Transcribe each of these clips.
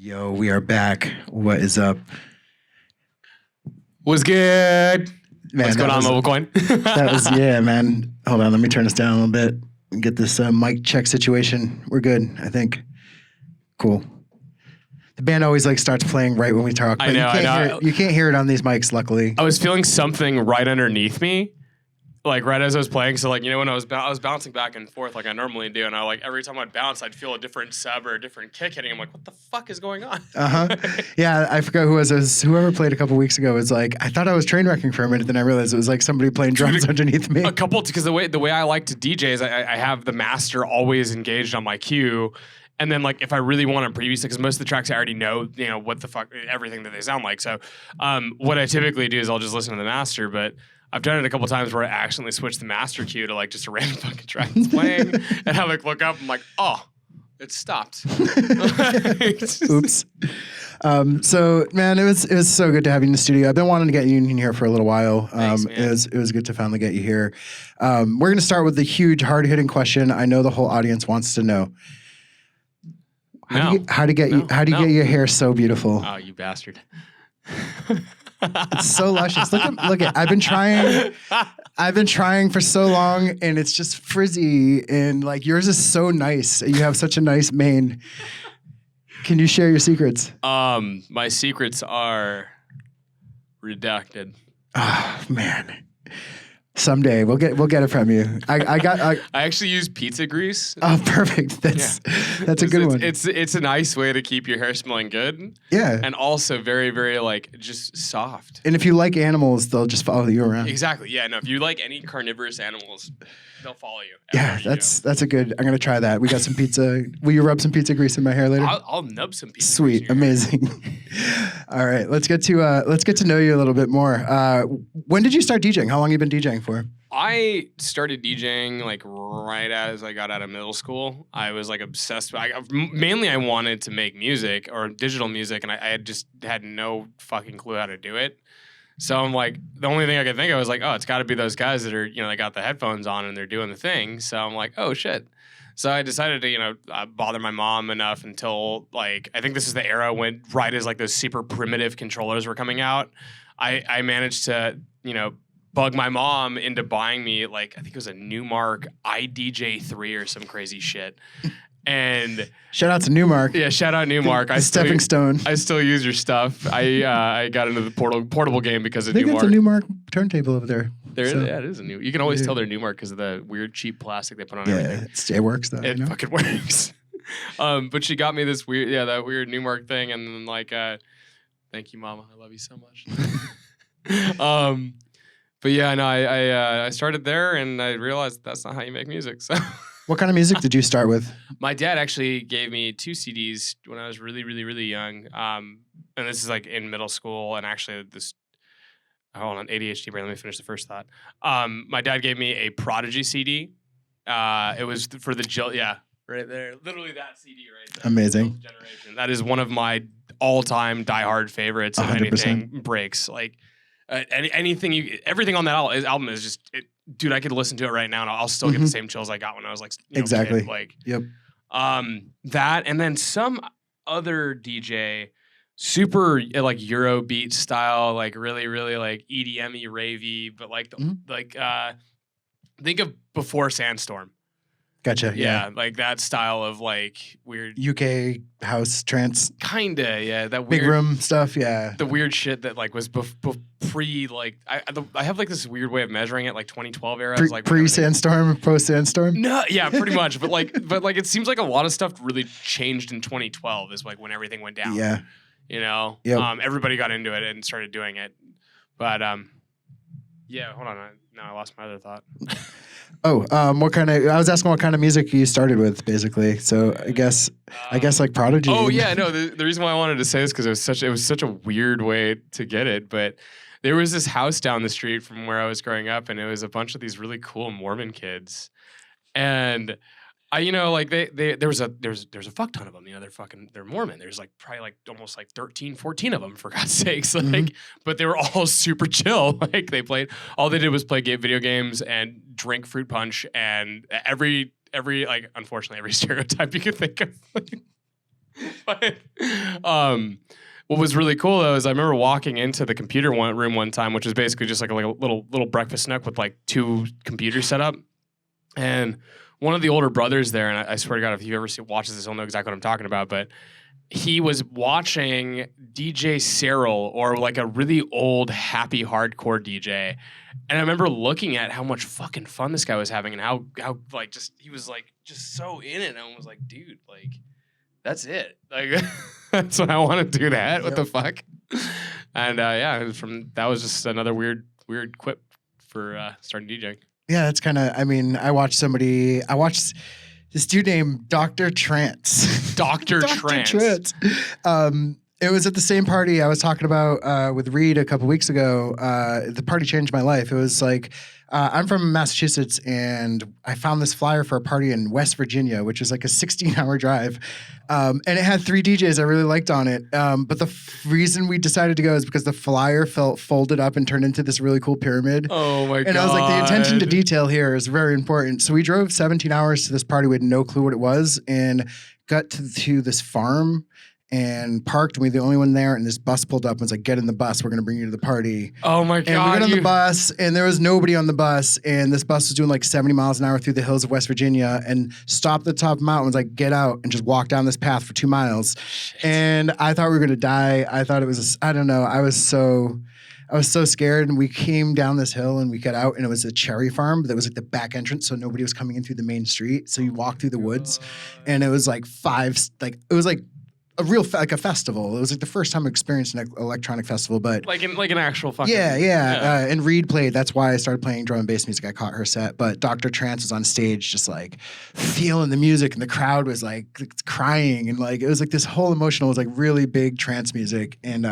Yo, we are back. What is up? What's good? Man, What's going on, MobileCoin? That was, yeah, man. Hold on, let me turn this down a little bit and get this mic check situation. We're good, I think. Cool. The band always starts playing right when we talk. But I know. You can't hear it on these mics, luckily. I was feeling something right underneath me, right as I was playing. So, when I was bouncing back and forth like I normally do, and every time I'd bounce, I'd feel a different sub or a different kick hitting. I'm like, what the fuck is going on? Yeah, I forgot who it was. Whoever played a couple weeks ago was like, I thought I was train wrecking for a minute, then I realized it was like somebody playing drums underneath me. Because the way I like to DJ is I have the master always engaged on my cue. And then, if I really want to preview, because most of the tracks I already know, what the fuck, everything that they sound like. So, what I typically do is I'll just listen to the master. But I've done it a couple times where I accidentally switch the master cue to just a random fucking track that's playing, and I look up, I'm like, oh, it stopped. Oops. So, man, it was so good to have you in the studio. I've been wanting to get you in here for a little while. Thanks, man. It was good to finally get you here. We're going to start with the huge, hard hitting question. I know the whole audience wants to know. How do you get your hair so beautiful? Oh, you bastard. It's so luscious. Look at I've been trying for so long, and it's just frizzy, and yours is so nice. You have such a nice mane. Can you share your secrets? My secrets are redacted. Oh man. Someday we'll get it from you. I actually use pizza grease. Oh, perfect. That's a good one. It's a nice way to keep your hair smelling good. Yeah. And also very, very just soft. And if you like animals, they'll just follow you around. Exactly. Yeah. No, if you like any carnivorous animals, they'll follow you. Yeah, that's a good. I'm gonna try that. We got some pizza. Will you rub some pizza grease in my hair later? I'll nub some pizza. Sweet, grease in your hair. amazing. All right, let's get to know you a little bit more. When did you start DJing? How long have you been DJing for? I started DJing right as I got out of middle school. I was obsessed. Mainly, I wanted to make music or digital music, and I just had no fucking clue how to do it. So I'm the only thing I could think of was oh, it's got to be those guys that are, they got the headphones on and they're doing the thing. So I'm oh shit. So I decided to, bother my mom enough until I think this is the era when right as those super primitive controllers were coming out. I managed to, bug my mom into buying me I think it was a Newmark IDJ3 or some crazy shit. And shout out to Newmark. Yeah, shout out Newmark. Stepping stone. I still use your stuff. I got into the portable game because of Newmark. I think it's a Newmark turntable over there. Yeah, it is a new. You can always tell they're Newmark because of the weird cheap plastic they put on everything. It works though. It fucking works. But she got me this that weird Newmark thing, and then thank you, Mama. I love you so much. But yeah, no, I started there, and I realized that's not how you make music. So. What kind of music did you start with? My dad actually gave me 2 CDs when I was really, really, really young. And this is in middle school. And actually hold on, ADHD brain. Let me finish the first thought. My dad gave me a Prodigy CD. It was for the right there. Literally that CD right there. Amazing. Generation. That is one of my all-time diehard favorites. 100%. And anything breaks. Everything on that album is just dude, I could listen to it right now and I'll still get the same chills I got when I was exactly. Kid. Yep. That and then some other DJ, super Eurobeat style, really, really EDM-y, ravey, but think of Before Sandstorm. Gotcha. Yeah. That style of weird UK house trance. Kinda, yeah. That big weird room stuff, yeah. The weird shit that was pre I have this weird way of measuring it 2012 era. Pre Sandstorm, post Sandstorm. No, yeah, pretty much. But it seems a lot of stuff really changed in 2012 is when everything went down. Yeah. Yep. Everybody got into it and started doing it. But yeah, hold on. Now I lost my other thought. Oh, I was asking what kind of music you started with, basically. So I guess Prodigy. Oh yeah, no. The reason why I wanted to say this because it was such a weird way to get it, but there was this house down the street from where I was growing up, and it was a bunch of these really cool Mormon kids, and there's a fuck ton of them. They're Mormon. There's probably almost 13, 14 of them for God's sakes. But they were all super chill. All they did was play video games and drink fruit punch and every unfortunately every stereotype you could think of. But what was really cool though is I remember walking into the computer room one time, which is basically just like a little breakfast nook with like 2 computers set up, and one of the older brothers there, and I swear to God, if you ever watches this, you'll know exactly what I'm talking about, but he was watching DJ Cyril, or like a really old happy hardcore DJ. And I remember looking at how much fucking fun this guy was having, and how like just he was like just so in it. And I was like, dude, like that's it. Like that's what I want to do that. What the fuck? And yeah, it was that was just another weird quip for starting DJing. Yeah, it's kind of. I mean, I watched this dude named Dr. Trance. Dr. Trance. It was at the same party I was talking about with Reed a couple weeks ago. The party changed my life. It was like, I'm from Massachusetts, and I found this flyer for a party in West Virginia, which is like a 16-hour drive. And it had 3 DJs I really liked on it. But the reason we decided to go is because the flyer felt folded up and turned into this really cool pyramid. Oh my God. And I was like, the attention to detail here is very important. So we drove 17 hours to this party. We had no clue what it was, and got to this farm and parked, and we were the only one there, and this bus pulled up and was like, get in the bus, we're going to bring you to the party. Oh my God. And we got on the bus, and there was nobody on the bus, and this bus was doing like 70 miles an hour through the hills of West Virginia, and stopped at the top of the mountain, was like, get out, and just walk down this path for 2 miles. Shit. And I thought we were going to die. I thought it was, I don't know, I was so scared, and we came down this hill, and we got out, and it was a cherry farm, but that was like the back entrance, so nobody was coming in through the main street. So you walk through the woods, and it was like it was like a real like a festival. It was like the first time I experienced an electronic festival, but like an actual fucking yeah. And Reed played. That's why I started playing drum and bass music. I caught her set, but Dr. Trance was on stage, just like feeling the music, and the crowd was like crying, and like it was like this whole emotional, it was like really big trance music, and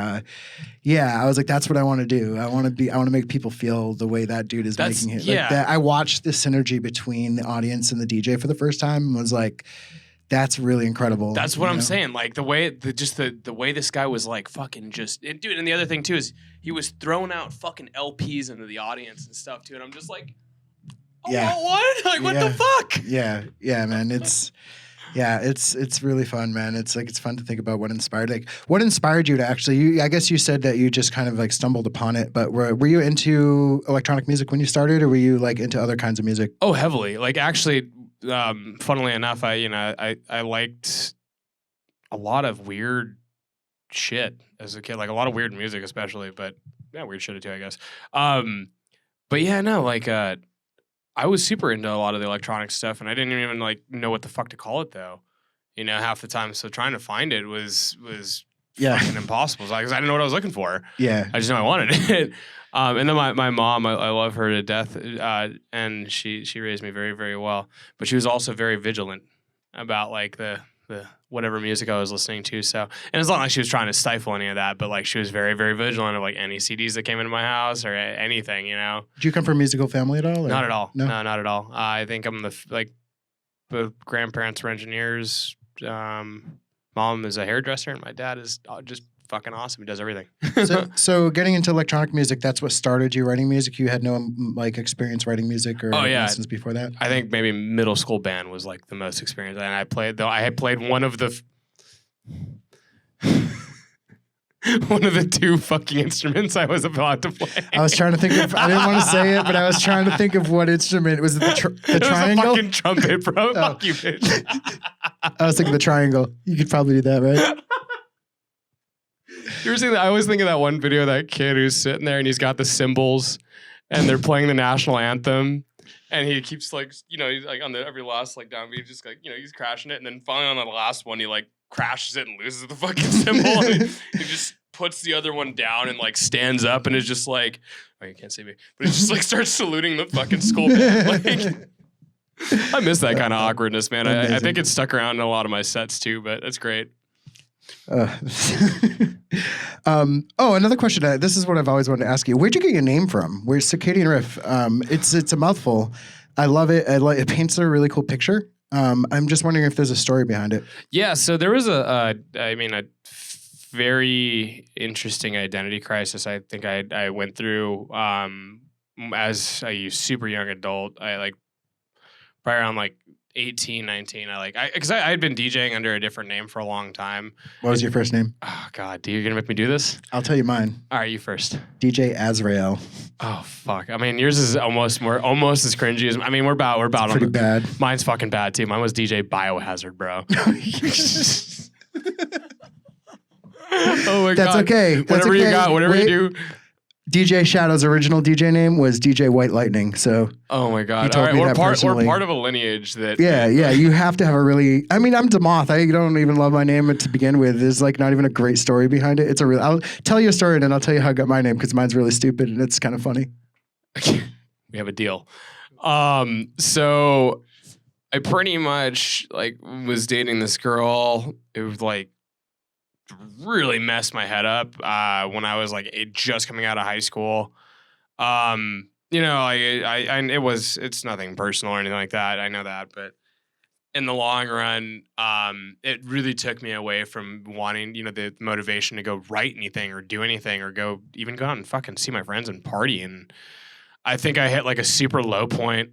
yeah, I was like, that's what I want to do. I want to make people feel the way that dude is making it. Yeah. Like that, I watched the synergy between the audience and the DJ for the first time, and was like, that's really incredible. That's what I'm saying. Like the way this guy was like fucking just, and dude. And the other thing too is he was throwing out fucking LPs into the audience and stuff too. And I'm just like, oh, yeah, what? Like what the fuck? Yeah, man. It's really fun, man. It's fun to think about what inspired you to actually. I guess you said that you just kind of like stumbled upon it, but were you into electronic music when you started, or were you like into other kinds of music? Oh, heavily. Like actually. Funnily enough, I liked a lot of weird shit as a kid, like a lot of weird music, especially, but yeah, weird shit too, I guess. But yeah, no, like I was super into a lot of the electronic stuff, and I didn't even like know what the fuck to call it though, half the time. So trying to find it was fucking impossible because I didn't know what I was looking for. Yeah, I just know I wanted it. And then my mom, I love her to death, and she raised me very, very well. But she was also very vigilant about like the whatever music I was listening to. So, and it's not like she was trying to stifle any of that, but like she was very, very vigilant of like any CDs that came into my house or anything, Did you come from a musical family at all? Or? Not at all. No, not at all. I think I'm both grandparents were engineers. Mom is a hairdresser, and my dad is just fucking awesome. He does everything. so getting into electronic music, that's what started you writing music? You had no like experience writing music or lessons before that? I think maybe middle school band was like the most experience. And I had played one of the one of the 2 fucking instruments I was about to play. I was trying to think of, I didn't want to say it, but I was trying to think of what instrument. Was it the triangle? It was a fucking trumpet, bro. Fuck you, bitch. I was thinking the triangle. You could probably do that, right? You ever seen that? I always think of that one video of that kid who's sitting there and he's got the cymbals and they're playing the national anthem, and he keeps like, he's like on the every last like downbeat, just like, he's crashing it, and then finally on the last one he like crashes it and loses the fucking cymbal. And he just puts the other one down and like stands up and is just like, oh, you can't see me, but he just like starts saluting the fucking school band. Like, I miss that kind of awkwardness, man. I think it's stuck around in a lot of my sets too, but that's great. Another question. This is what I've always wanted to ask you. Where'd you get your name from? Where's Circadian Riff? It's a mouthful. I love it. It paints a really cool picture. I'm just wondering if there's a story behind it. Yeah. So there was a very interesting identity crisis I think I went through as a super young adult. I like probably around like 18, 19, because I had been DJing under a different name for a long time. What was your first name? Oh God, dude, you're gonna make me do this? I'll tell you mine. All right, you first. DJ Azrael. Oh fuck! I mean, yours is almost as cringy as. I mean, we're about It's pretty bad. Mine's fucking bad too. Mine was DJ Biohazard, bro. Oh my God. That's okay. Whatever you got, whatever you do. DJ Shadow's original DJ name was DJ White Lightning. So, oh my God! All right, we're part of a lineage that. Yeah. You have to have a really. I mean, I'm Demoth. I don't even love my name to begin with. There's like not even a great story behind it. It's a real. I'll tell you a story and then I'll tell you how I got my name because mine's really stupid and it's kind of funny. We have a deal. So I pretty much like was dating this girl. It was like really messed my head up when I was like just coming out of high school. You know, it's nothing personal or anything like that. I know that, but in the long run, it really took me away from wanting, you know, the motivation to go write anything or do anything or go out and fucking see my friends and party. And I think I hit like a super low point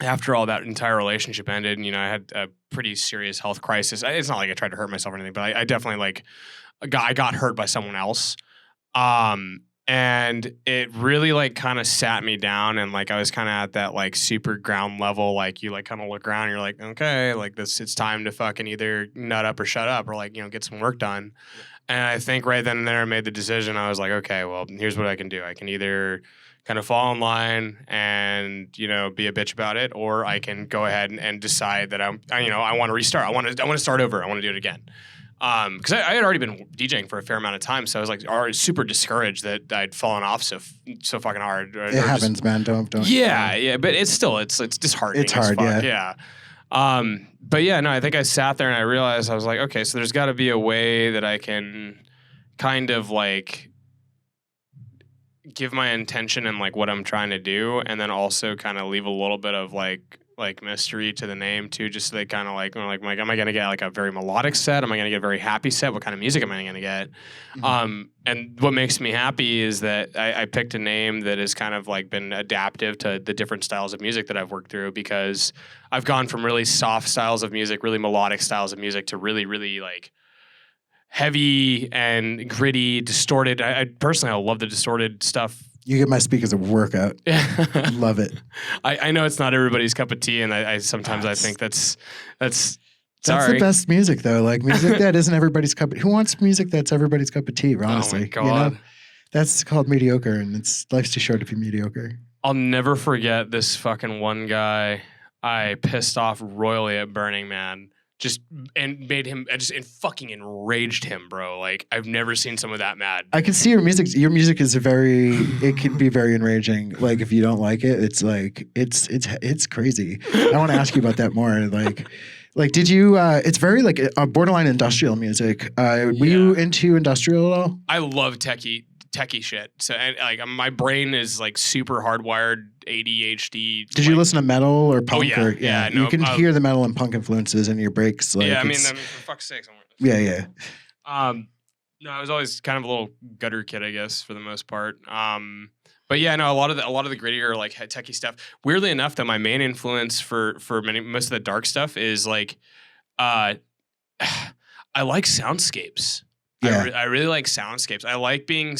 after all that entire relationship ended. You know, I had a pretty serious health crisis. It's not like I tried to hurt myself or anything, but I definitely like I got hurt by someone else. And it really like kind of sat me down, and like I was kind of at that like super ground level. Like you like kind of look around, and you're like, okay, like it's time to fucking either nut up or shut up, or like, you know, get some work done. And I think right then and there I made the decision. I was like, okay, well, here's what I can do. I can either kind of fall in line and, you know, be a bitch about it, or I can go ahead and decide that I want to restart. I want to start over. I want to do it again. Because I had already been DJing for a fair amount of time, so I was like already super discouraged that I'd fallen off so fucking hard. It happens, man. Don't. Yeah, but it's disheartening. It's hard, yeah. But yeah, no, I think I sat there and I realized, I was like, okay, so there's got to be a way that I can kind of like give my intention and like what I'm trying to do, and then also kind of leave a little bit of like mystery to the name too, just so they kind of like, am I going to get like a very melodic set? Am I going to get a very happy set? What kind of music am I going to get? Mm-hmm. And what makes me happy is that I picked a name that has kind of like been adaptive to the different styles of music that I've worked through, because I've gone from really soft styles of music, really melodic styles of music, to really, really like heavy and gritty, distorted. I personally love the distorted stuff. You get my speakers a workout. Love it. I know it's not everybody's cup of tea, and I sometimes I think that's the best music though. Like music that isn't everybody's cup. Who wants music that's everybody's cup of tea? Honestly, oh my God. You know? That's called mediocre, and life's too short to be mediocre. I'll never forget this fucking one guy I pissed off royally at Burning Man. And made him, and fucking enraged him, bro. Like, I've never seen someone that mad. I can see your music. Your music is it can be very enraging. Like, if you don't like it, it's like, it's crazy. I want to ask you about that more. Like, did you, it's very like borderline industrial music. Were you into industrial at all? I love techie shit. So, and like, my brain is like super hardwired ADHD. Did you listen to metal or punk? Oh, yeah. No, you can hear the metal and punk influences in your breaks. Like, yeah, I mean, for fuck's sake. Yeah. No, I was always kind of a little gutter kid, I guess, for the most part. But yeah, no, a lot of the grittier, like techie stuff. Weirdly enough, though, my main influence for most of the dark stuff is like, I like soundscapes. Yeah. I really like soundscapes. I like being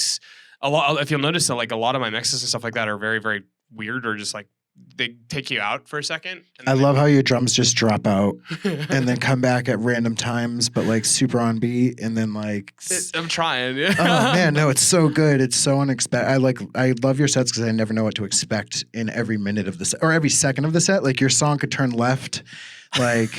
a lot. If you'll notice that, like a lot of my mixes and stuff like that are very, very weird, or just like they take you out for a second. I love how your drums just drop out and then come back at random times, but like super on beat, and then like I'm trying. Yeah. Oh man, no, it's so good. It's so unexpected. I love your sets because I never know what to expect in every minute of the set or every second of the set. Like your song could turn left, like.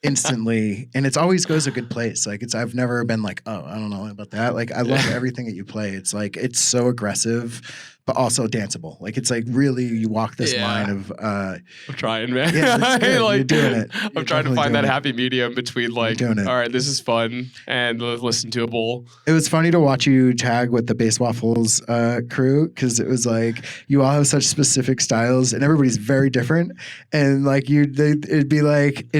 Instantly, and it always goes a good place. Like I've never been like, oh, I don't know about that. Like I love everything that you play. It's like it's so aggressive, but also danceable. Like it's like really you walk this line of. I'm trying, man. Yeah, it's good. Like, you're doing it. I'm trying to find that happy medium between like, all right, this is fun, and listen to a bowl. It was funny to watch you tag with the Bass Waffles crew, because it was like you all have such specific styles, and everybody's very different. And like it'd be like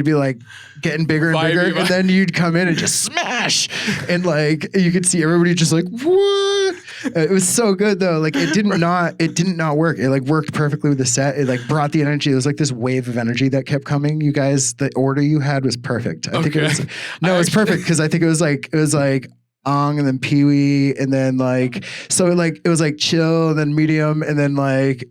getting bigger and bigger, and then you'd come in and just smash, and like you could see everybody just like what, It was so good though. Like it didn't not work. It like worked perfectly with the set. It like brought the energy. It was like this wave of energy that kept coming. You guys, the order you had was perfect. I think it was it's perfect because I think it was like Ong and then Pee Wee and then like it was like chill and then medium and then like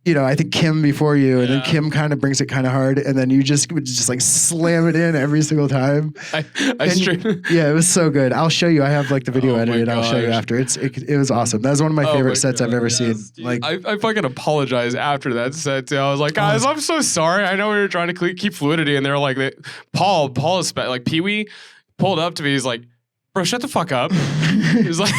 I think Kim before you, and then Kim kind of brings it kind of hard, and then you would just like slam it in every single time. It was so good. I'll show you. I have like the video edited. I'll show you after. It was awesome. That was one of my favorite sets I've ever seen. Dude. Like I fucking apologize after that set too. I was like, guys, I'm so sorry. I know we were trying to keep fluidity, and they were like, Paul is like Pee Wee pulled up to me. He's like, bro, shut the fuck up. It was like,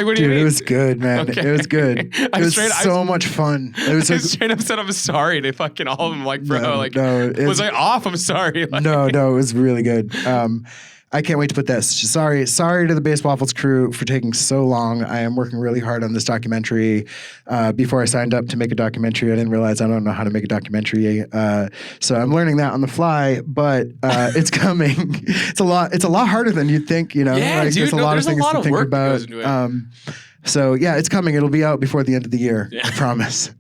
what do you mean? It was good, man. Okay. It was good. It was so much fun. It was like, straight up said I'm sorry to fucking all of them. Like, bro, was I off? I'm sorry. Like, no, it was really good. I can't wait to put that. Sorry to the Bass Waffles crew for taking so long. I am working really hard on this documentary. Before I signed up to make a documentary, I didn't realize I don't know how to make a documentary. So I'm learning that on the fly, but it's coming. It's a lot harder than you'd think, Yeah, like, dude, there's a lot of things to think about. So yeah, it's coming. It'll be out before the end of the year. Yeah. I promise.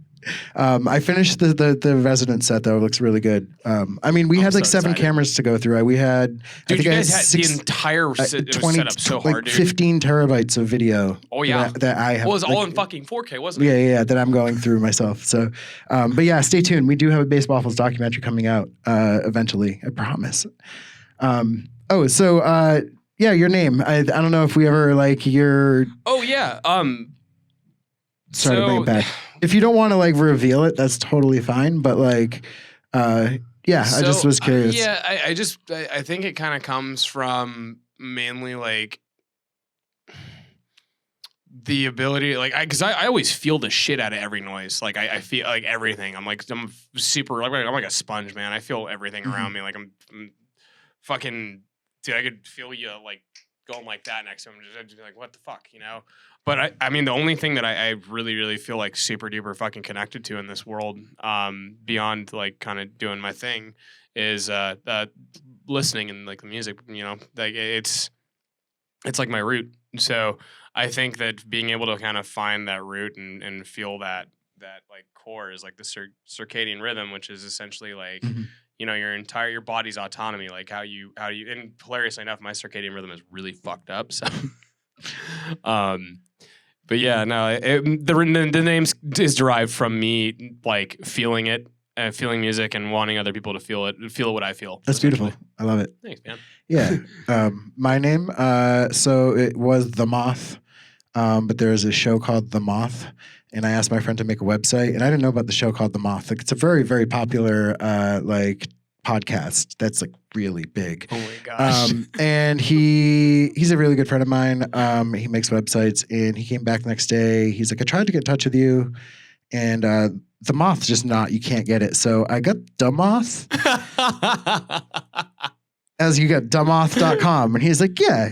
I finished the resident set though. It looks really good. I mean, we had like 7 cameras to go through. We had, dude, you guys had the entire set up so hard, dude. 15 terabytes of video. Oh yeah, that I have. Well, it was all in fucking 4K, wasn't it? Yeah, that I'm going through myself. So, but yeah, stay tuned. We do have a Bass Waffles documentary coming out eventually. I promise. Yeah, your name. I don't know if we ever like your. Oh yeah. Sorry to bring it back. If you don't want to like reveal it, that's totally fine. But like, I just was curious. I think it kind of comes from mainly like the ability, like, because I always feel the shit out of every noise. Like I feel like everything. I'm super. I'm like a sponge, man. I feel everything around me. Like I'm fucking. Dude, I could feel you like going like that next to him. Just be like, what the fuck, But I mean, the only thing that I really, really feel like super duper fucking connected to in this world, beyond like kind of doing my thing, is listening and like the music. Like it's like my root. So I think that being able to kind of find that root and feel that like core is like the circadian rhythm, which is essentially like. Mm-hmm. Your body's autonomy, like how you, and hilariously enough, my circadian rhythm is really fucked up. So, but yeah, no, the name is derived from me, like feeling it, feeling music and wanting other people to feel what I feel. That's beautiful. I love it. Thanks, man. Yeah. My name, so it was The Moth, but there is a show called The Moth. And I asked my friend to make a website, and I didn't know about the show called The Moth. Like, it's a very, very popular like podcast that's like really big. Oh my gosh! And he's a really good friend of mine. He makes websites, and he came back the next day. He's like, I tried to get in touch with you, and The Moth's just not. You can't get it. So I got The Moth. As you got dumoth.com, and he's like, yeah,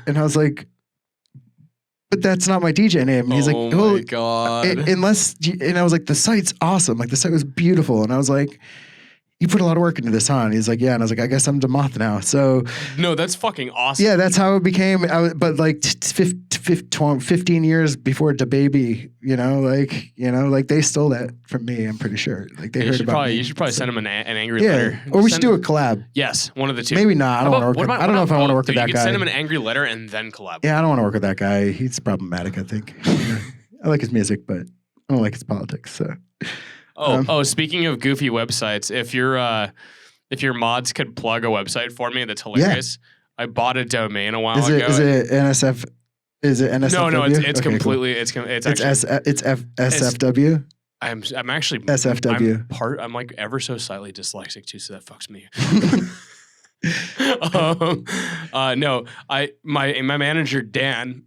and I was like. But that's not my DJ name. And he's like, oh my God. And I was like, the site's awesome. Like the site was beautiful. And I was like, you put a lot of work into this, huh? And he's like, yeah. And I was like, I guess I'm Demoth now. So no, that's fucking awesome. Yeah, that's how it became. But like 15 years before DaBaby, like they stole that from me. I'm pretty sure. Like they heard about me. You should probably send him an angry letter. Or we should do a collab. Yes, one of the two. Maybe not. I don't know if I want to work with that guy. You can send him an angry letter and then collab. Yeah, I don't want to work with that guy. He's problematic, I think. I like his music, but I don't like his politics. So. Speaking of goofy websites, if your mods could plug a website for me, that's hilarious. Yeah. I bought a domain a while ago. Is it NSF? Is it NSFW? No, it's okay, completely. Cool. It's SFW. I'm actually SFW. I'm like ever so slightly dyslexic too, so that fucks me. My manager Dan.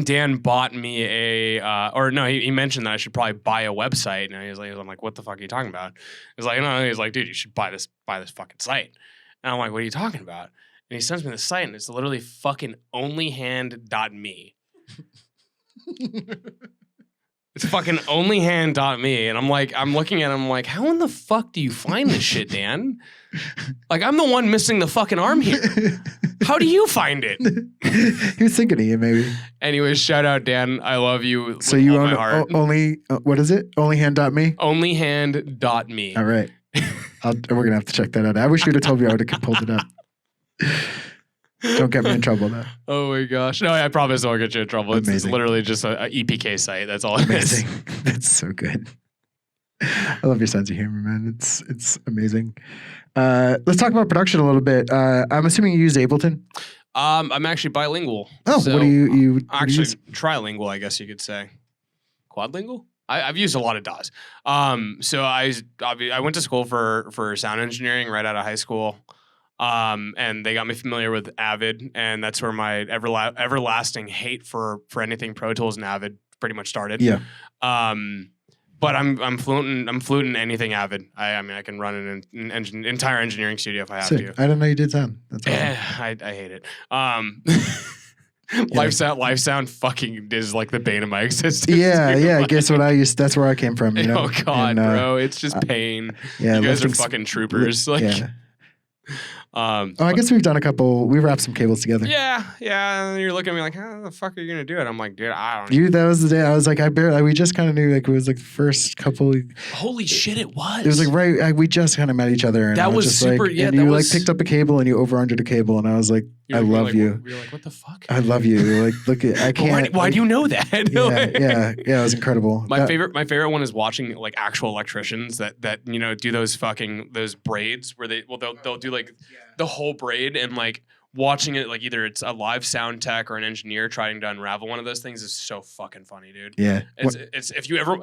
Dan bought me he mentioned that I should probably buy a website, and I'm like, what the fuck are you talking about? He's like, no, he's like, dude, you should buy this fucking site. And I'm like, what are you talking about? And he sends me the site, and it's literally fucking onlyhand.me. It's fucking onlyhand.me. And I'm looking at him, I'm like, how in the fuck do you find this shit, Dan? Like, I'm the one missing the fucking arm here. How do you find it? He was thinking of you, maybe. Anyways, shout out, Dan. I love you. So you own my heart. only, what is it? Onlyhand.me? Onlyhand.me. All right. We're going to have to check that out. I wish you would have told me. I would have pulled it up. Don't get me in trouble, though. Oh my gosh. No, I promise I won't get you in trouble. It's literally just a EPK site. That's all it is. Amazing. That's so good. I love your sense of humor, man. It's amazing. Let's talk about production a little bit. I'm assuming you use Ableton. I'm actually bilingual. Oh, so what do you actually use? trilingual, I guess you could say. Quadlingual? I've used a lot of DAWs. So I went to school for sound engineering right out of high school. And they got me familiar with Avid, and that's where my everlasting hate for anything Pro Tools and Avid pretty much started. Yeah. But I'm fluent in anything Avid. I mean I can run an entire engineering studio if I have Sick. to. I didn't know you did sound. That's awesome. I hate it. Live sound fucking is like the bane of my existence. Yeah. Guess what I used? That's where I came from. You know? Oh God, bro, it's just pain. Yeah, you guys are fucking troopers. Like, yeah. I guess we've done a couple. We wrapped some cables together. Yeah. And you're looking at me like, how the fuck are you gonna do it? I'm like, dude, I don't know. That was the day I was like, we just kind of knew, like, it was like the first couple. Holy shit, it was. It was like we just kind of met each other. And that was just super. Like, yeah, and that you was, like picked up a cable and you over-undered a cable, and I was like, I love you. You're like, what the fuck? I love you. You're like, look at, I can't. Why do you know that? Yeah. It was incredible. My favorite one is watching like actual electricians that do those braids where they'll do like the whole braid, and like watching it, like either it's a live sound tech or an engineer trying to unravel one of those things is so fucking funny, dude. Yeah. It's if you ever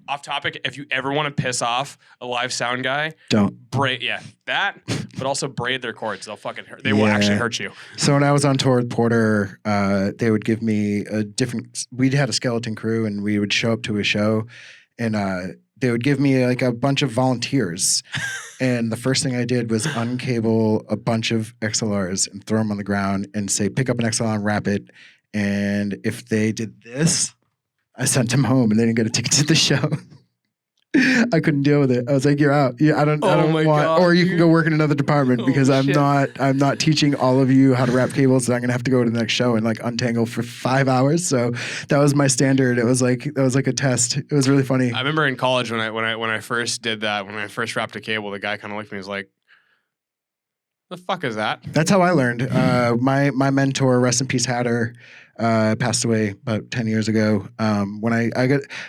off topic, if you ever want to piss off a live sound guy, don't braid. Yeah, that, but also braid their cords. They'll fucking hurt. They will actually hurt you. So when I was on tour with Porter, they would give me we had a skeleton crew, and we would show up to a show, and they would give me like a bunch of volunteers. And the first thing I did was uncable a bunch of XLRs and throw them on the ground and say, pick up an XLR and wrap it. And if they did this, I sent them home, and they didn't get a ticket to the show. I couldn't deal with it. I was like, "You're out. Yeah, I don't want." God, or you can go work in another department, because I'm not teaching all of you how to wrap cables. So I'm gonna have to go to the next show and like untangle for 5 hours. So that was my standard. That was like a test. It was really funny. I remember in college when I first did that, when I first wrapped a cable, the guy kind of looked at me and was like, "The fuck is that?" That's how I learned. My mentor, rest in peace, Hatter, passed away about 10 years ago. When I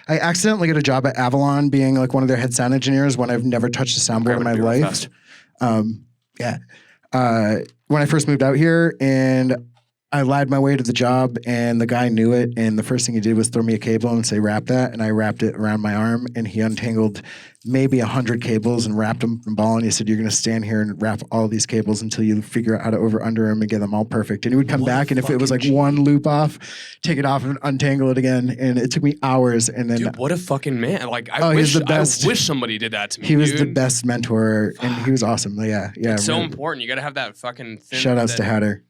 accidentally got a job at Avalon, being like one of their head sound engineers, when I've never touched a soundboard in my life. When I first moved out here, and I lied my way to the job, and the guy knew it, and the first thing he did was throw me a cable and say, wrap that, and I wrapped it around my arm, and he untangled maybe 100 cables and wrapped them in ball, and he said, you're going to stand here and wrap all these cables until you figure out how to over-under them and get them all perfect. And he would come back, and if it was like one loop off, take it off and untangle it again, and it took me hours. And then, dude, what a fucking man. Like, I wish somebody did that to me, He was the best mentor, and he was awesome. Yeah. It's so important. You got to have that fucking thing. Shout outs to Hatter.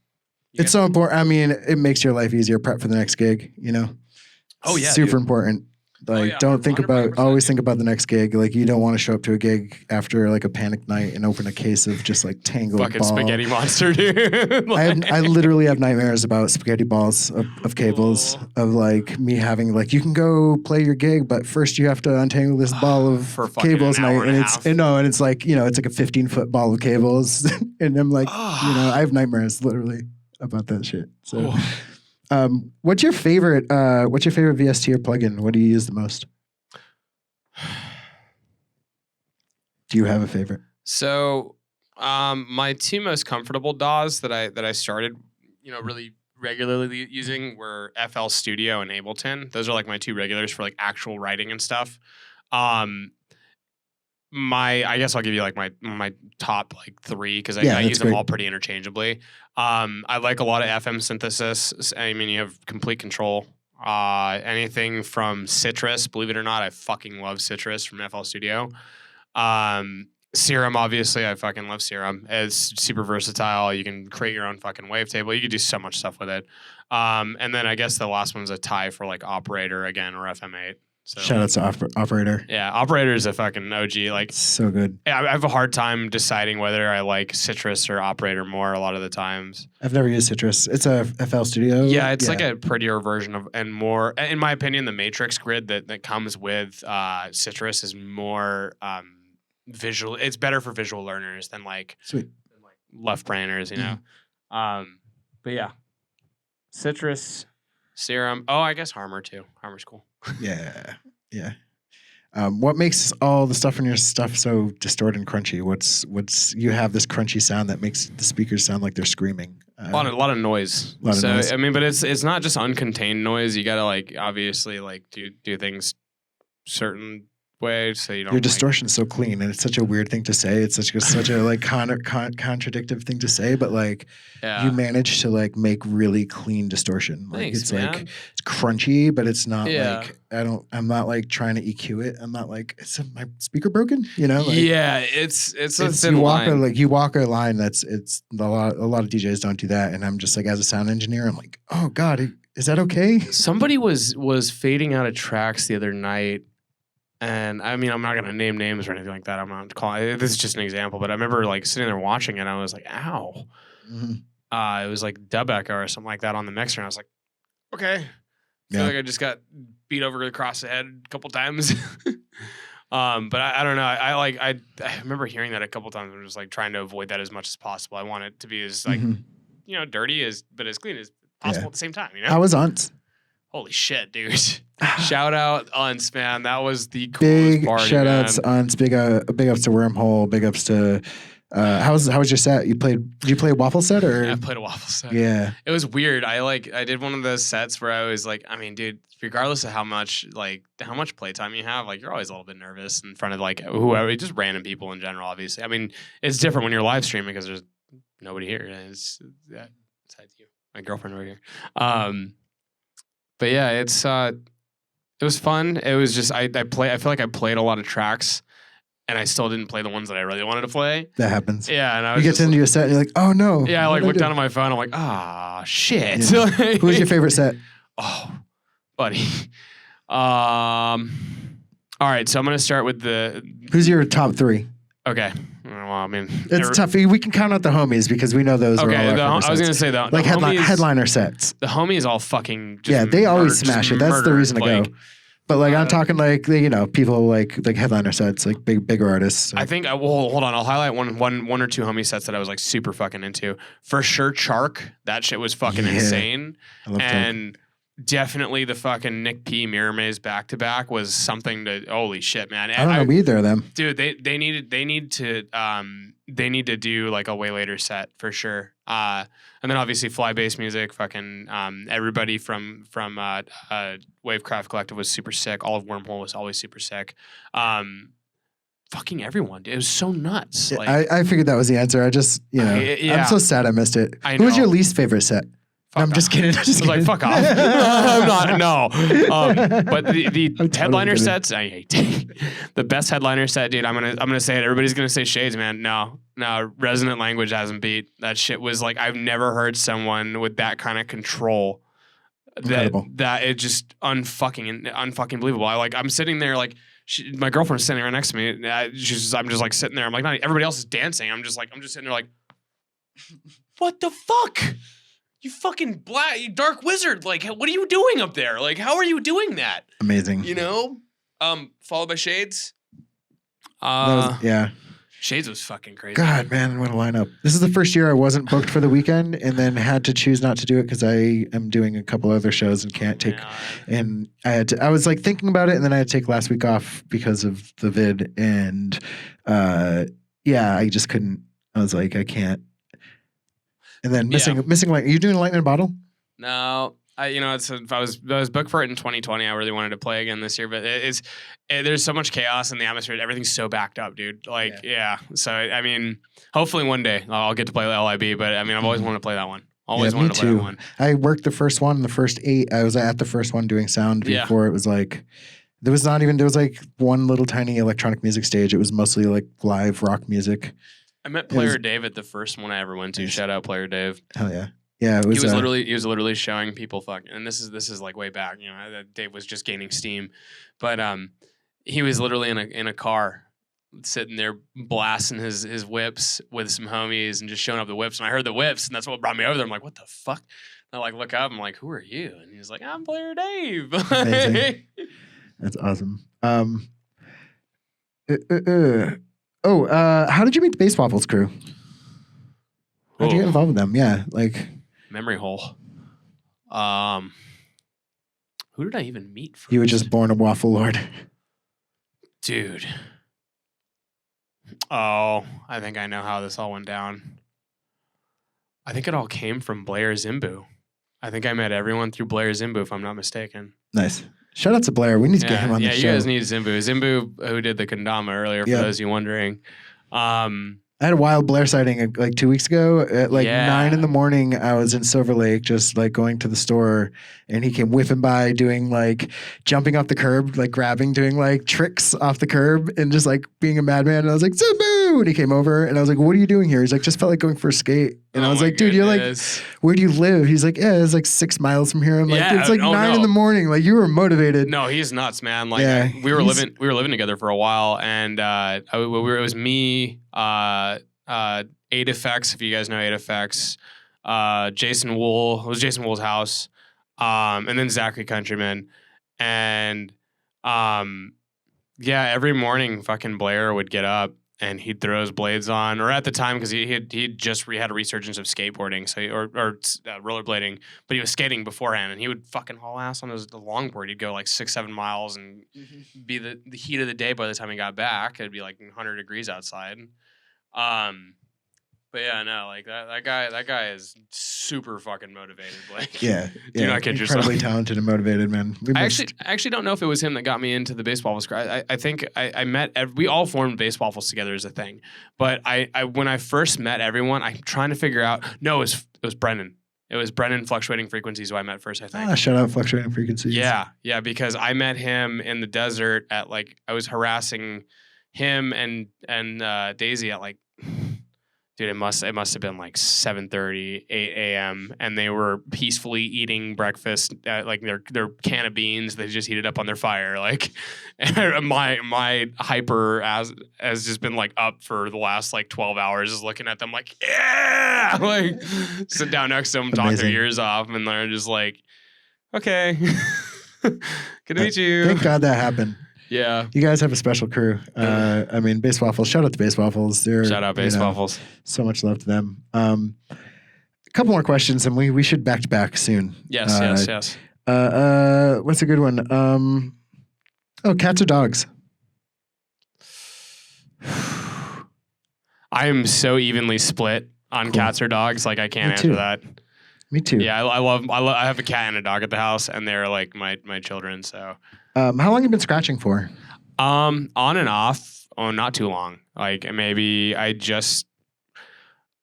It's so important. I mean, it makes your life easier. Prep for the next gig, you know? Oh, yeah. Super important. Like, don't think always think about the next gig. Like, you don't want to show up to a gig after like a panic night and open a case of just like tangled fucking ball. spaghetti monster, dude. I literally have nightmares about spaghetti balls of cables, of like me having like, you can go play your gig, but first you have to untangle this ball of cables. And it's like, you know, it's like a 15-foot ball of cables. And I'm like, you know, I have nightmares literally about that shit. So, what's your favorite VST or plugin? What do you use the most? Do you have a favorite? So, my two most comfortable DAWs that I started, you know, really regularly using were FL Studio and Ableton. Those are like my two regulars for like actual writing and stuff. I guess I'll give you like my top like three, because I use them all pretty interchangeably. I like a lot of FM synthesis. I mean, you have complete control. Anything from Citrus, believe it or not, I fucking love Citrus from FL Studio. Serum, obviously, I fucking love Serum. It's super versatile. You can create your own fucking wavetable. You can do so much stuff with it. And then I guess the last one's a tie for like Operator again or FM8. So, Shout out to Operator. Yeah, Operator is a fucking OG. Like, so good. I have a hard time deciding whether I like Citrus or Operator more a lot of the times. I've never used Citrus. It's a FL Studio. Yeah, it's like a prettier version of, and more, in my opinion, the Matrix grid that comes with Citrus is more visual. It's better for visual learners than like left brainers, you know. But yeah, Citrus, Serum. Oh, I guess Harmor too. Harmor's cool. Yeah. What makes all the stuff in your stuff so distorted and crunchy? What's you have this crunchy sound that makes the speakers sound like they're screaming. A lot of noise. I mean, but it's not just uncontained noise. You gotta like obviously like do things certain way so you don't. Your distortion's so clean, and it's such a weird thing to say. It's such a like contradictive thing to say, but like you manage to like make really clean distortion. Like Thanks, it's man. like it's crunchy, but it's not like I'm not like trying to EQ it. I'm not like my speaker broken, you know? Like, it's a thin you line. you walk a line that's a lot of DJs don't do that, and I'm just like as a sound engineer, I'm like, oh God, is that okay? Somebody was fading out of tracks the other night. And I mean, I'm not gonna name names or anything like that. I'm not calling. This is just an example, but I remember like sitting there watching it. And I was like, "Ow!" It was like dub echo or something like that on the mixer. And I was like, "Okay." I feel like I just got beat over across the head a couple times. But I don't know. I remember hearing that a couple times. I'm just like trying to avoid that as much as possible. I want it to be as like dirty but as clean as possible at the same time. You know. How was Unts? Holy shit, dude. Shout out Unts, man. That was the coolest party, shout outs Unts. Big ups to Wormhole. Big ups to how was your set? Did you play a waffle set or? Yeah, I played a waffle set. Yeah. It was weird. I did one of those sets where I was like, I mean, dude, regardless of how much playtime you have, like you're always a little bit nervous in front of like whoever, just random people in general, obviously. I mean, it's different when you're live streaming because there's nobody here. It's besides you, my girlfriend over here. But yeah, it was fun. It was just I feel like I played a lot of tracks, and I still didn't play the ones that I really wanted to play. That happens. Yeah, and I was you get into your set and you're like, oh no. Yeah, I like looked down at my phone. I'm like, shit. Yeah. Who's your favorite set? Oh, buddy. All right, so I'm gonna start with Who's your top 3? Okay. Well, I mean, it's tough. We can count out the homies because we know those. Okay, are all I was gonna say that. Like headliner sets. The homies all fucking just they always smash it. That's the reason to go. But like I'm talking like people like headliner sets, like bigger artists. I think hold on. I'll highlight one or two homie sets that I was like super fucking into. For sure, Chark. That shit was fucking insane. I love and definitely the fucking Nick P Mirror Maze back to back was something to holy shit, man. I don't know either of them. Dude, they need to do like a way later set for sure. And then obviously fly bass music, fucking everybody from Wavecraft Collective was super sick. All of Wormhole was always super sick. Fucking everyone, dude. It was so nuts. Yeah, like, I figured that was the answer. I just I'm so sad I missed it. Who was your least favorite set? No, I'm just kidding. I was like, fuck off. I'm not. No. But the headliner sets, I hate the best headliner set, dude. I'm gonna say it. Everybody's gonna say Shades, man. No. Resonant Language hasn't beat. That shit was like I've never heard someone with that kind of control. That it just unfucking believable. I'm sitting there like. My girlfriend's sitting right next to me. I'm just like sitting there. I'm like, not everybody else is dancing. I'm just sitting there like, what the fuck? You fucking you dark wizard. Like, what are you doing up there? Like, how are you doing that? Amazing. You know? Followed by Shades. Shades was fucking crazy. God, man, what a lineup. This is the first year I wasn't booked for the weekend and then had to choose not to do it because I am doing a couple other shows and can't take. And I was like thinking about it and then I had to take last week off because of the vid. And I just couldn't. I was like, I can't. And then missing like, are you doing a lightning bottle? No. I was booked for it in 2020. I really wanted to play again this year, but there's so much chaos in the atmosphere. Everything's so backed up, dude. Like, So I mean, hopefully one day I'll get to play LIB. But I mean, I've always wanted to play that one. Always wanted to play that one. I worked the first one, the first 8. I was at the first one doing sound before it was like, There was like one little tiny electronic music stage. It was mostly like live rock music. I met Player Dave at the first one I ever went to. Nice. Shout out Player Dave. Hell yeah. Yeah, it was, he was literally showing people fucking, and this is like way back, Dave was just gaining steam, but he was literally in a car sitting there blasting his whips with some homies and just showing up the whips, and I heard the whips, and that's what brought me over there. I'm like, what the fuck? And I like look up, I'm like, who are you? And he's like, I'm Player Dave. Amazing. That's awesome. How did you meet the Bass Waffles crew? How'd you get involved with them? Yeah, like memory hole. Who did I even meet first? You were just born a waffle lord. Dude. Oh, I think I know how this all went down. I think it all came from Blair Zimbu. I think I met everyone through Blair Zimbu, if I'm not mistaken. Nice. Shout out to Blair. We need to get him on the show. Yeah, you guys need Zimbu. Zimbu, who did the kendama earlier, for those of you wondering. I had a wild Blair sighting like 2 weeks ago at 9 a.m. I was in Silver Lake just like going to the store, and he came whipping by doing like jumping off the curb, like grabbing, doing like tricks off the curb and just like being a madman. And I was like, Zimbu! And he came over and I was like, what are you doing here? He's like, just felt like going for a skate. And I was like, dude, you're like, where do you live? He's like, yeah, it's like 6 miles from here. I'm like, it's like 9 in the morning. Like, you were motivated. No, he's nuts, man. Like we were living together for a while, and it was me, 8 Effects, if you guys know 8 Effects, Jason Wool. It was Jason Wool's house, and then Zachary Countryman, and every morning fucking Blair would get up and he'd throw his blades on, or at the time, because he had a resurgence of skateboarding, so or rollerblading, but he was skating beforehand, and he would fucking haul ass on the longboard. He'd go like 6-7 miles and be the heat of the day by the time he got back. It'd be like 100 degrees outside. But yeah, no, like that guy is super fucking motivated. Like, do not kid yourself. Incredibly talented and motivated, man. I actually don't know if it was him that got me into the Bass Waffles. I think I met we all formed Bass Waffles together as a thing. But I when I first met everyone, I'm trying to figure out. No, it was Brennan. It was Brennan Fluctuating Frequencies who I met first, I think. Shout out Fluctuating Frequencies. Yeah, because I met him in the desert at I was harassing him and Daisy at dude, it must have been like 7:30, 8 a.m. and they were peacefully eating breakfast, their can of beans. They just heated up on their fire. And my hyper has just been up for the last 12 hours, just looking at them sit down next to them, talk their ears off, and they're just like, okay, good to meet you. Thank God that happened. Yeah. You guys have a special crew. I mean, Bass Waffles. Shout out to Bass Waffles. Shout out Bass Waffles. So much love to them. A couple more questions, and we should back to back soon. Yes. What's a good one? Cats or dogs? I am so evenly split on cats or dogs. I can't answer that. Me too. Yeah, I have a cat and a dog at the house, and they're my children. So, how long have you been scratching for? On and off. Oh, not too long. Maybe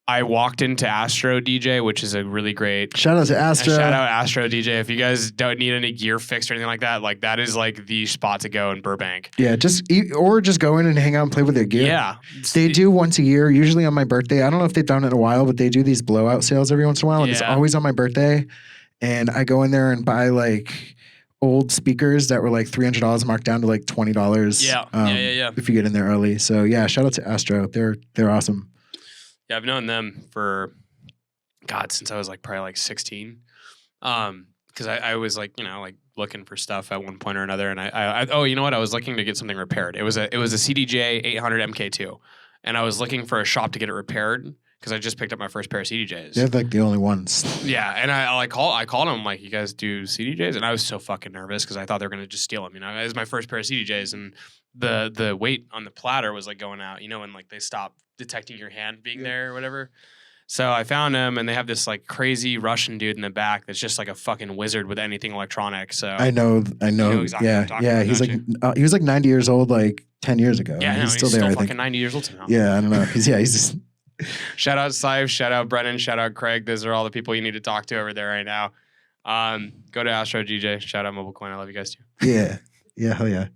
I walked into Astro DJ, which is a really great shout out to Astro. Shout out Astro DJ. If you guys don't need any gear fixed or anything like that, that is the spot to go in Burbank. Yeah, just go in and hang out and play with their gear. Yeah, they do once a year, usually on my birthday. I don't know if they've done it in a while, but they do these blowout sales every once in a while, and it's always on my birthday. And I go in there and buy old speakers that were $300 marked down to $20. Yeah. If you get in there early. So yeah, shout out to Astro. They're awesome. Yeah, I've known them for, since I was probably 16. Because I was looking for stuff at one point or another, and I you know what? I was looking to get something repaired. It was a CDJ 800 MK2, and I was looking for a shop to get it repaired because I just picked up my first pair of CDJs. They're the only ones. Yeah, and I called them you guys do CDJs, and I was so fucking nervous because I thought they were gonna just steal them. It was my first pair of CDJs, and the weight on the platter was going out. When they stop detecting your hand being there or whatever. So I found them, and they have this crazy Russian dude in the back that's just a fucking wizard with anything electronic. So I know. You know exactly what I'm talking about, He's he was 90 years old 10 years ago. Yeah, he's still there. I think fucking 90 years old somehow. Yeah, I don't know. He's just. Shout out Sive, shout out Brennan, shout out Craig. Those are all the people you need to talk to over there right now. Go to Astro DJ. Shout out MobileCoin. I love you guys too. Yeah. Yeah, hell yeah.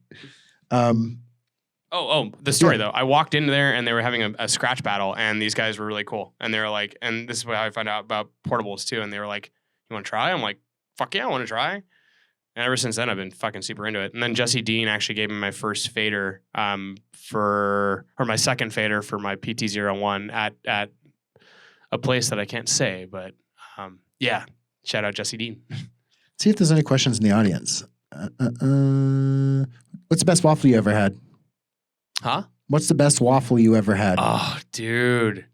The story though. I walked in there and they were having a scratch battle, and these guys were really cool. And they were like, and this is how I found out about portables too. And they were like, "You want to try?" I'm like, "Fuck yeah, I want to try." And ever since then, I've been fucking super into it. And then Jesse Dean actually gave me my first fader, or my second fader for my PT-01 at a place that I can't say, but yeah, shout out Jesse Dean. See if there's any questions in the audience. What's the best waffle you ever had? Huh? What's the best waffle you ever had? Oh, dude.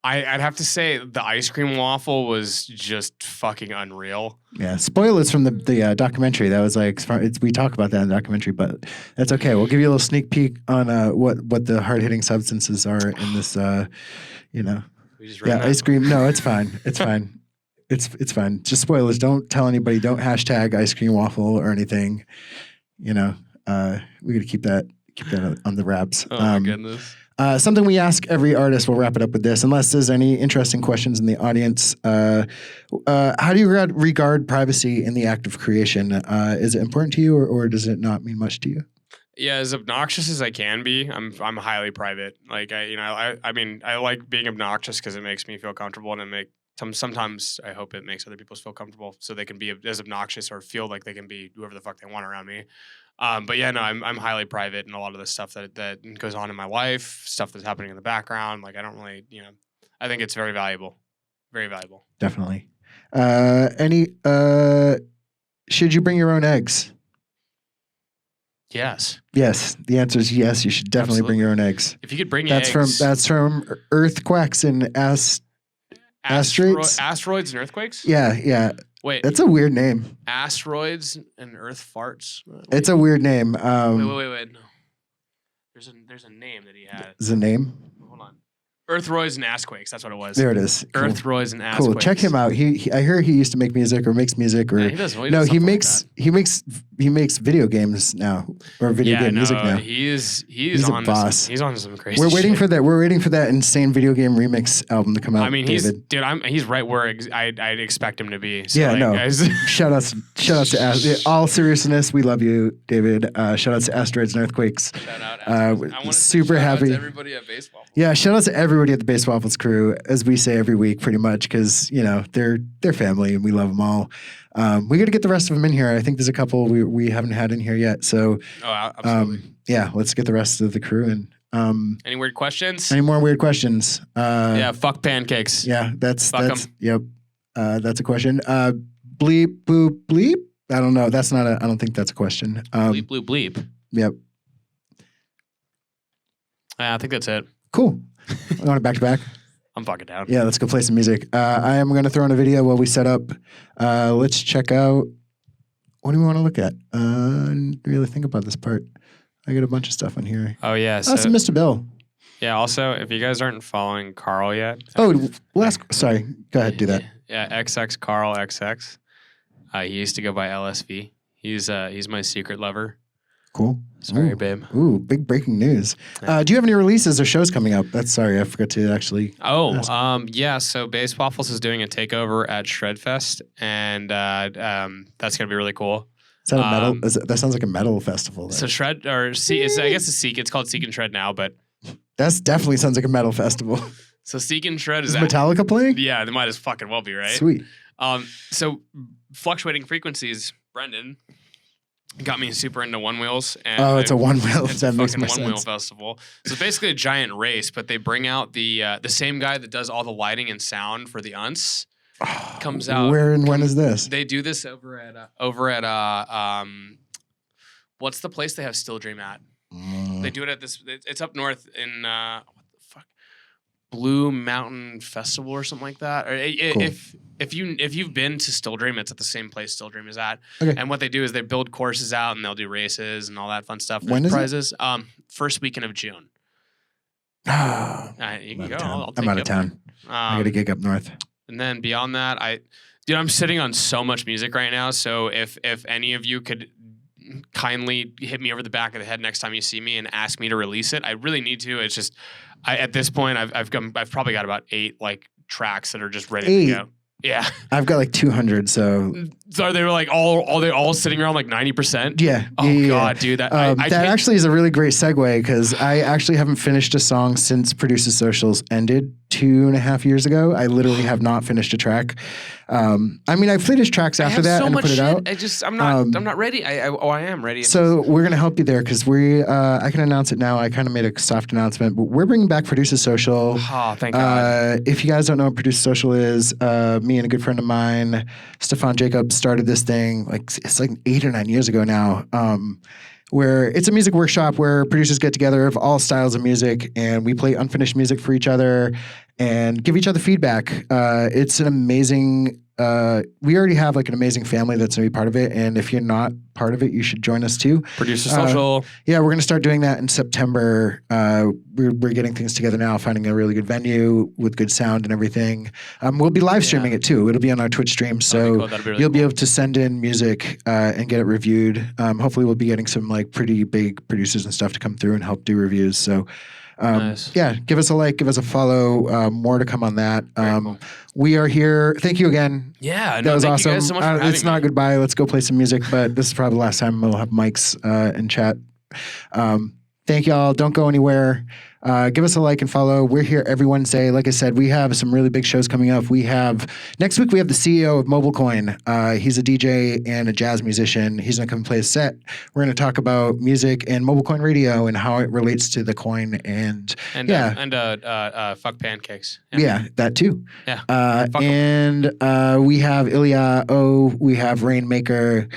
I'd have to say the ice cream waffle was just fucking unreal. Yeah, spoilers from the documentary. That was like, we talk about that in the documentary, but that's okay. We'll give you a little sneak peek on what the hard hitting substances are in this. We just ran ice cream. No, it's fine. It's fine. It's fine. Just spoilers. Don't tell anybody. Don't hashtag ice cream waffle or anything. We got to keep that on the wraps. Oh my goodness. Something we ask every artist, we'll wrap it up with this, unless there's any interesting questions in the audience. How do you regard privacy in the act of creation? Is it important to you, or does it not mean much to you? Yeah, as obnoxious as I can be, I'm highly private. Like I like being obnoxious because it makes me feel comfortable, and sometimes I hope it makes other people feel comfortable so they can be as obnoxious or feel like they can be whoever the fuck they want around me. But yeah, no, I'm highly private in a lot of the stuff that goes on in my life, stuff that's happening in the background. Like I don't really, I think it's very valuable. Very valuable. Definitely. Should you bring your own eggs? Yes. Yes. The answer is yes. You should definitely bring your own eggs. If you could bring eggs. That's from Earthquakes and Asteroids. Asteroids and earthquakes? Yeah. Wait. That's a weird name. Asteroids and earth farts? Wait. It's a weird name. Wait. No. There's a name that he had. Is a name? Hold on. Earthroids and Assquakes. That's what it was. There it is. Cool. Earthroids and Assquakes. Cool. Check him out. I hear he used to make music or makes music or he does. He makes video games now or video game music now. He's a boss. He's on some crazy. We're waiting shit. for that. We're waiting for that insane video game remix album to come out. I mean, David. he's right where I'd expect him to be. So yeah, no. Guys. Shout outs to all seriousness. We love you, David. Shout outs to Asteroids and Earthquakes. Shout out. Asteroids. Super happy. To everybody at Bass Waffles. Yeah, shout out to everybody at the Bass Waffles crew, as we say every week, pretty much, because they're family and we love them all. We got to get the rest of them in here. I think there's a couple we haven't had in here yet. So, absolutely. Yeah, let's get the rest of the crew in. Any weird questions? Any more weird questions? Yeah, fuck pancakes. Yeah, that's 'em. Yep. That's a question. Bleep boop bleep. I don't know. That's not. I don't think that's a question. Bleep bloop bleep. Yep. I think that's it. Cool. I want it back to back. I'm fucking down. Yeah, let's go play some music. I am going to throw in a video while we set up. Let's check out. What do we want to look at? I didn't really think about this part. I got a bunch of stuff on here. Oh, yeah. So Mr. Bill. Yeah, also, if you guys aren't following Carl yet. Sorry. Go ahead, do that. Yeah, XX Carl XX. He used to go by LSV. He's my secret lover. Cool. Sorry, babe. Ooh, big breaking news. Do you have any releases or shows coming up? Sorry, I forgot to actually. Yeah. So Bass Waffles is doing a takeover at Shredfest, and that's gonna be really cool. Is that a metal? That sounds like a metal festival. So Shred I guess it's Seek. It's called Seek and Shred now, but that definitely sounds like a metal festival. So Seek and Shred is Metallica playing? Yeah, they might as fucking well be, right? Sweet. So Fluctuating Frequencies, Brendan got me super into one wheels. And it's a one wheel. It's a fucking one wheel festival. So it's basically a giant race, but they bring out the same guy that does all the lighting and sound for the unts. Comes out. Where and when is this? They do this over at what's the place they have Still Dream at? They do it at this. It's up north in what the fuck, Blue Mountain Festival or something like that. Or cool. If you've been to Still Dream, it's at the same place Still Dream is at. Okay. And what they do is they build courses out and they'll do races and all that fun stuff. When is prizes? First weekend of June. You can go. I'm out of town. I got a gig up north. And then beyond that, I'm sitting on so much music right now. So if any of you could kindly hit me over the back of the head next time you see me and ask me to release it, I really need to. It's just, at this point, I've probably got about 8 tracks that are just ready to go. Yeah. I've got like 200. So So they were like all sitting around like 90%. yeah. Oh yeah, God, dude, that that actually is a really great segue because I actually haven't finished a song since Producer Socials ended 2.5 years ago. I literally have not finished a track. I mean, I've finished tracks after that so and much put it shit. out. I'm not ready. I am ready. So we're gonna help you there because I can announce it now. I kind of made a soft announcement, but we're bringing back Producer Social. Oh, thank God. If you guys don't know what Producer Social is, me and a good friend of mine, Stefan Jacobs, started this thing it's like 8 or 9 years ago now. Where it's a music workshop where producers get together of all styles of music and we play unfinished music for each other and give each other feedback. It's an amazing. We already have like an amazing family that's gonna be part of it, and if you're not part of it, you should join us too. Producer Social. Yeah, we're gonna start doing that in September. We're getting things together now, finding a really good venue with good sound and everything. We'll be live streaming it too. It'll be on our Twitch stream, so you'll be able to send in music and get it reviewed. Hopefully, we'll be getting some like pretty big producers and stuff to come through and help do reviews. So. Nice. Yeah, give us a like, give us a follow. More to come on that. Cool. We are here. Thank you again. Yeah, That was thank awesome. You guys so much for having it's not me. goodbye. Let's go play some music, but this is probably the last time we'll have mics and chat. Thank y'all. Don't go anywhere. Give us a like and follow. We're here every Wednesday. Like I said, we have some really big shows coming up. Next week we have the CEO of MobileCoin. He's a DJ and a jazz musician. He's gonna come play a set. We're gonna talk about music and MobileCoin radio and how it relates to the coin and fuck pancakes. Yeah, that too. Yeah. We have Ilya O. We have Rainmaker.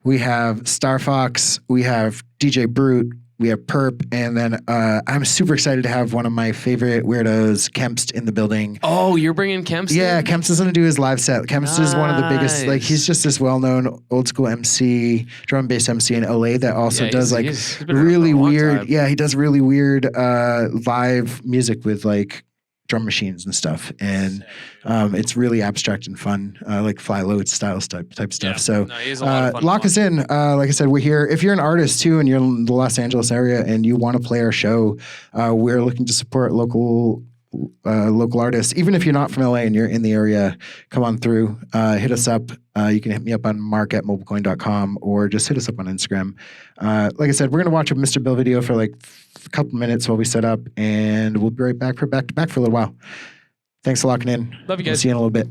We have Star Fox. We have DJ Brute. We have Perp, and then I'm super excited to have one of my favorite weirdos, Kempst, in the building. Oh, you're bringing Kempst? Yeah, in? Kempst is going to do his live set. Kempst is one of the biggest, like, he's just this well-known old school MC, drum and bass MC in LA that also does like he's been really around for a long weird. time. Yeah, he does really weird live music with like drum machines and stuff, and it's really abstract and fun, like Fly Low style type stuff. Yeah. So No, he is a lot of fun lock to us in. Like I said, we're here. If you're an artist too, and you're in the Los Angeles area and you want to play our show, we're looking to support local artists. Even if you're not from LA and you're in the area, come on through. Hit us up. You can hit me up on mark@mobilecoin.com or just hit us up on Instagram. Like I said, we're going to watch a Mr. Bill video for like a couple minutes while we set up, and we'll be right back for back to back for a little while. Thanks for locking in. Love you We'll guys. see you in a little bit.